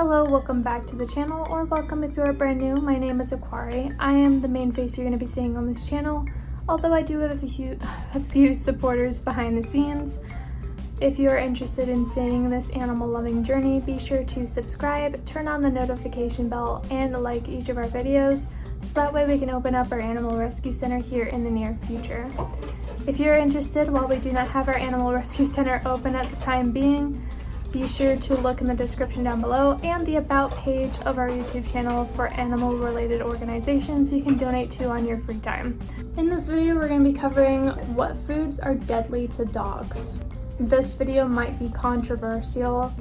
Hello, welcome back to the channel, or welcome if you're brand new. My name is Aquari. I am the main face you're going to be seeing on this channel, although I do have a few supporters behind the scenes. If you're interested in seeing this animal-loving journey, be sure to subscribe, turn on the notification bell, and like each of our videos, so that way we can open up our animal rescue center here in the near future. If you're interested, while we do not have our animal rescue center open at the time being, be sure to look in the description down below and the about page of our YouTube channel for animal-related organizations you can donate to on your free time. In this video, we're going to be covering what foods are deadly to dogs. This video might be controversial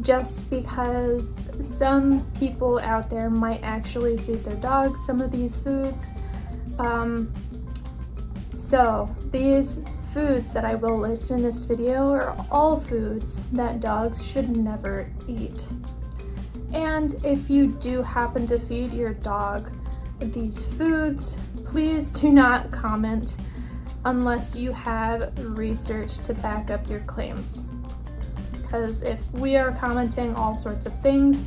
just because some people out there might actually feed their dogs some of these foods. So these foods that I will list in this video are all foods that dogs should never eat. And if you do happen to feed your dog these foods, please do not comment unless you have research to back up your claims. Because if we are commenting all sorts of things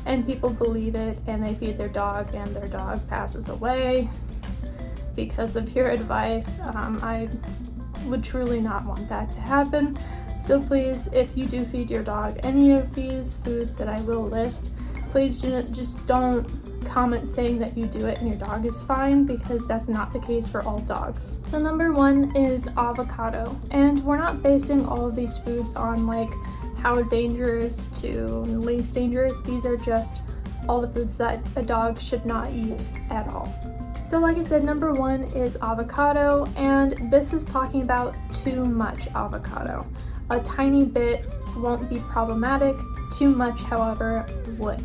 and people believe it and they feed their dog and their dog passes away because of your advice, I would truly not want that to happen. So please, if you do feed your dog any of these foods that I will list, please just don't comment saying that you do it and your dog is fine, because that's not the case for all dogs. So number one is avocado, and we're not basing all of these foods on like how dangerous to least dangerous. These are just all the foods that a dog should not eat at all. So like I said, number one is avocado, and this is talking about too much avocado. A tiny bit won't be problematic, too much, however, would.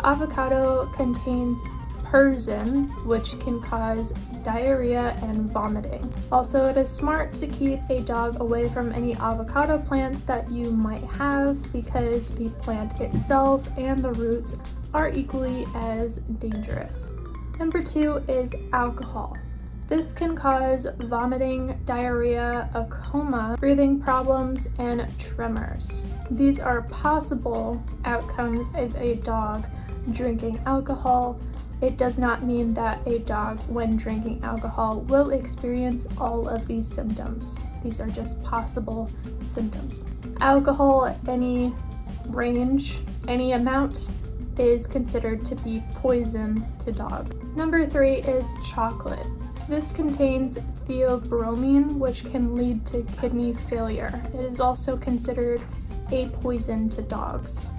Avocado contains persin, which can cause diarrhea and vomiting. Also, it is smart to keep a dog away from any avocado plants that you might have, because the plant itself and the roots are equally as dangerous. Number two is alcohol. This can cause vomiting, diarrhea, a coma, breathing problems, and tremors. These are possible outcomes of a dog drinking alcohol. It does not mean that a dog, when drinking alcohol, will experience all of these symptoms. These are just possible symptoms. Alcohol, any range, any amount, is considered to be poison to dog. Number three is chocolate. This contains theobromine, which can lead to kidney failure. It is also considered a poison to dogs.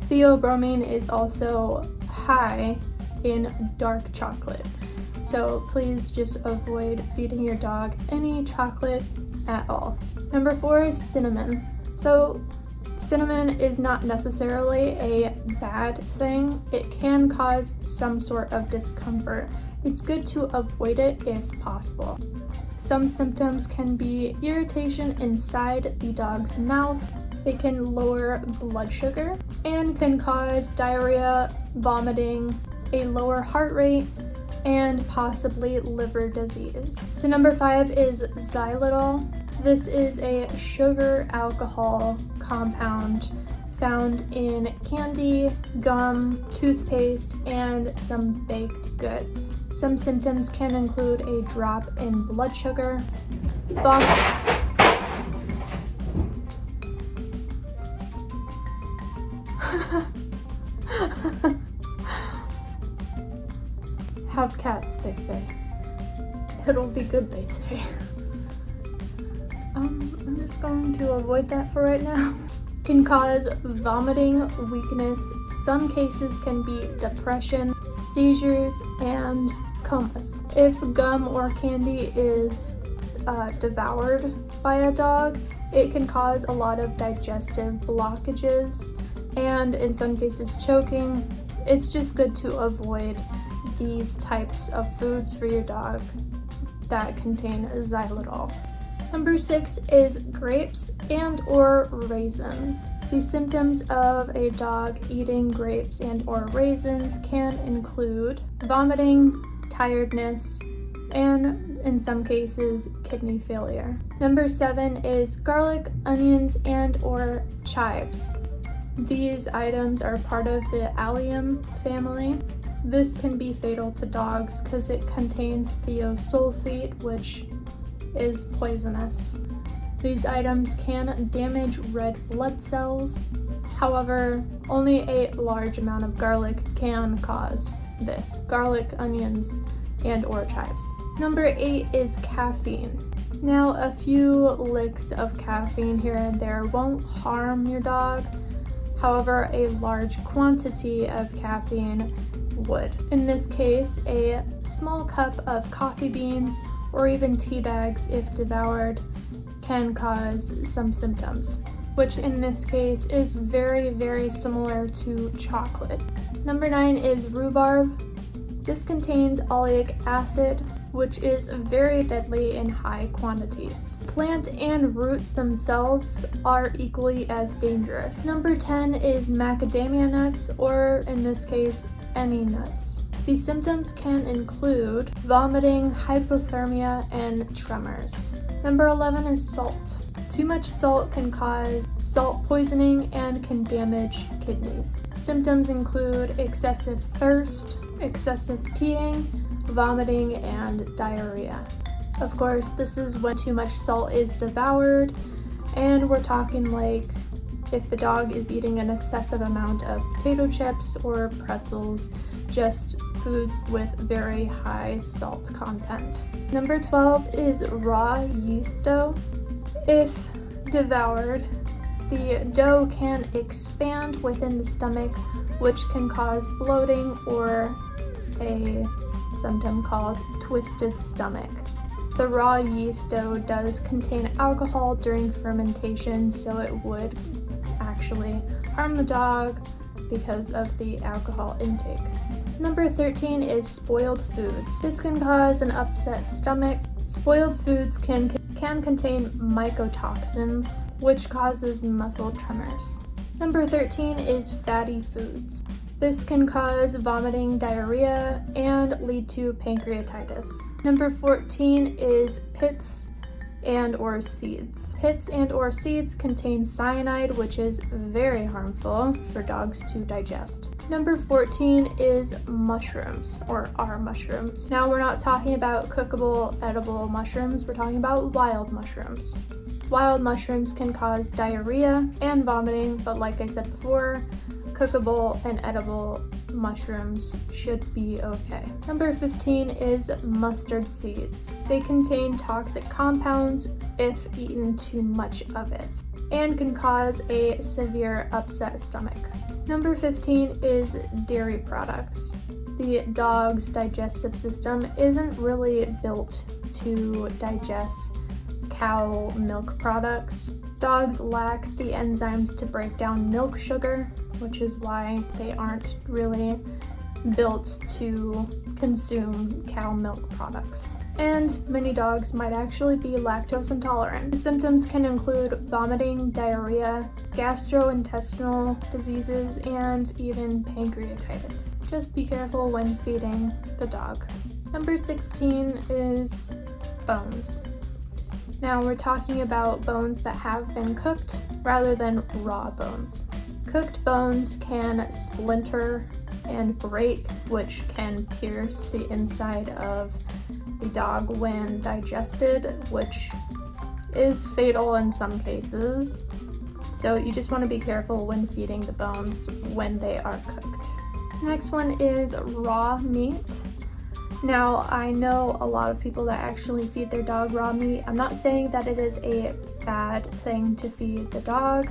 Theobromine is also high in dark chocolate, so please just avoid feeding your dog any chocolate at all. Number four is cinnamon. So cinnamon is not necessarily a bad thing. It can cause some sort of discomfort. It's good to avoid it if possible. Some symptoms can be irritation inside the dog's mouth. It can lower blood sugar and can cause diarrhea, vomiting, a lower heart rate, and possibly liver disease. So number five is xylitol. This is a sugar alcohol compound found in candy, gum, toothpaste, and some baked goods. Some symptoms can include a drop in blood sugar, Have cats, they say. It'll be good, they say. I'm just going to avoid that for right now. Can cause vomiting, weakness. Some cases can be depression, seizures, and comas. If gum or candy is devoured by a dog, it can cause a lot of digestive blockages and in some cases choking. It's just good to avoid these types of foods for your dog that contain xylitol. Number six is grapes and or raisins. The symptoms of a dog eating grapes and or raisins can include vomiting, tiredness, and in some cases, kidney failure. Number seven is garlic, onions, and or chives. These items are part of the allium family. This can be fatal to dogs because it contains thiosulfate, which is poisonous. These items can damage red blood cells. However, only a large amount of garlic can cause this. Garlic, onions, and/or chives. Number 8 is caffeine. Now, a few licks of caffeine here and there won't harm your dog. However, a large quantity of caffeine would. In this case, a small cup of coffee beans or even tea bags, if devoured, can cause some symptoms, which in this case is very, very similar to chocolate. Number 9 is rhubarb. This contains oleic acid, which is very deadly in high quantities. Plant and roots themselves are equally as dangerous. Number 10 is macadamia nuts, or in this case, any nuts. These symptoms can include vomiting, hypothermia, and tremors. Number 11 is salt. Too much salt can cause salt poisoning and can damage kidneys. Symptoms include excessive thirst, excessive peeing, vomiting, and diarrhea. Of course, this is when too much salt is devoured, and we're talking like if the dog is eating an excessive amount of potato chips or pretzels, just foods with very high salt content. Number 12 is raw yeast dough. If devoured, the dough can expand within the stomach, which can cause bloating or a symptom called twisted stomach. The raw yeast dough does contain alcohol during fermentation, so it would actually harm the dog because of the alcohol intake. Number 13 is spoiled foods. This can cause an upset stomach. Spoiled foods can contain mycotoxins, which causes muscle tremors. Number 13 is fatty foods. This can cause vomiting, diarrhea, and lead to pancreatitis. Number 14 is pits and/or seeds. Pits and/or seeds contain cyanide, which is very harmful for dogs to digest. Number 14 is mushrooms, or are mushrooms. Now, we're not talking about cookable, edible mushrooms, we're talking about wild mushrooms. Wild mushrooms can cause diarrhea and vomiting, but like I said before, cookable and edible mushrooms should be okay. Number 15 is mustard seeds. They contain toxic compounds if eaten too much of it, and can cause a severe upset stomach. Number 15 is dairy products. The dog's digestive system isn't really built to digest cow milk products. Dogs lack the enzymes to break down milk sugar, which is why they aren't really built to consume cow milk products. And many dogs might actually be lactose intolerant. The symptoms can include vomiting, diarrhea, gastrointestinal diseases, and even pancreatitis. Just be careful when feeding the dog. Number 16 is bones. Now we're talking about bones that have been cooked rather than raw bones. Cooked bones can splinter and break, which can pierce the inside of the dog when digested, which is fatal in some cases. So you just want to be careful when feeding the bones when they are cooked. Next one is raw meat. Now, I know a lot of people that actually feed their dog raw meat. I'm not saying that it is a bad thing to feed the dog,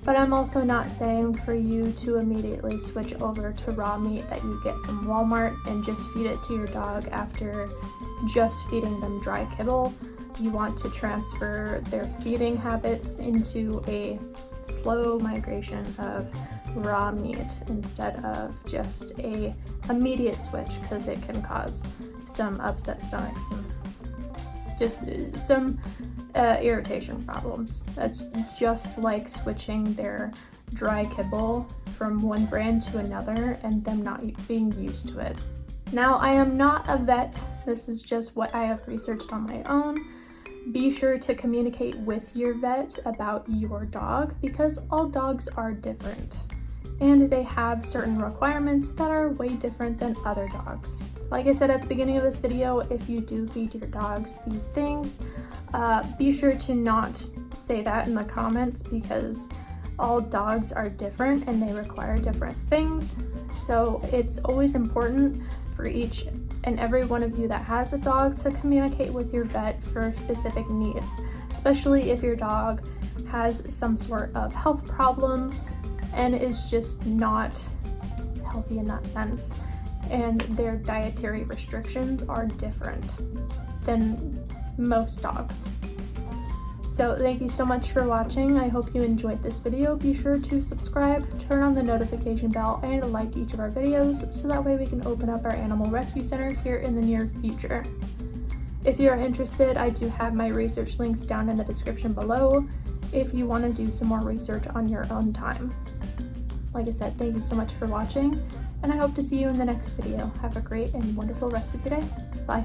but I'm also not saying for you to immediately switch over to raw meat that you get from Walmart and just feed it to your dog after just feeding them dry kibble. You want to transfer their feeding habits into a slow migration of raw meat instead of just a immediate switch, because it can cause some upset stomachs and just some irritation problems. That's just like switching their dry kibble from one brand to another and them not being used to it. Now, I am not a vet. This is just what I have researched on my own. Be sure to communicate with your vet about your dog because all dogs are different and they have certain requirements that are way different than other dogs. Like I said at the beginning of this video, if you do feed your dogs these things, be sure to not say that in the comments because all dogs are different and they require different things. So it's always important for each and every one of you that has a dog to communicate with your vet for specific needs, especially if your dog has some sort of health problems and is just not healthy in that sense, and their dietary restrictions are different than most dogs. So thank you so much for watching. I hope you enjoyed this video. Be sure to subscribe, turn on the notification bell, and like each of our videos so that way we can open up our animal rescue center here in the near future. If you are interested, I do have my research links down in the description below if you want to do some more research on your own time. Like I said, thank you so much for watching, and I hope to see you in the next video. Have a great and wonderful rest of your day. Bye.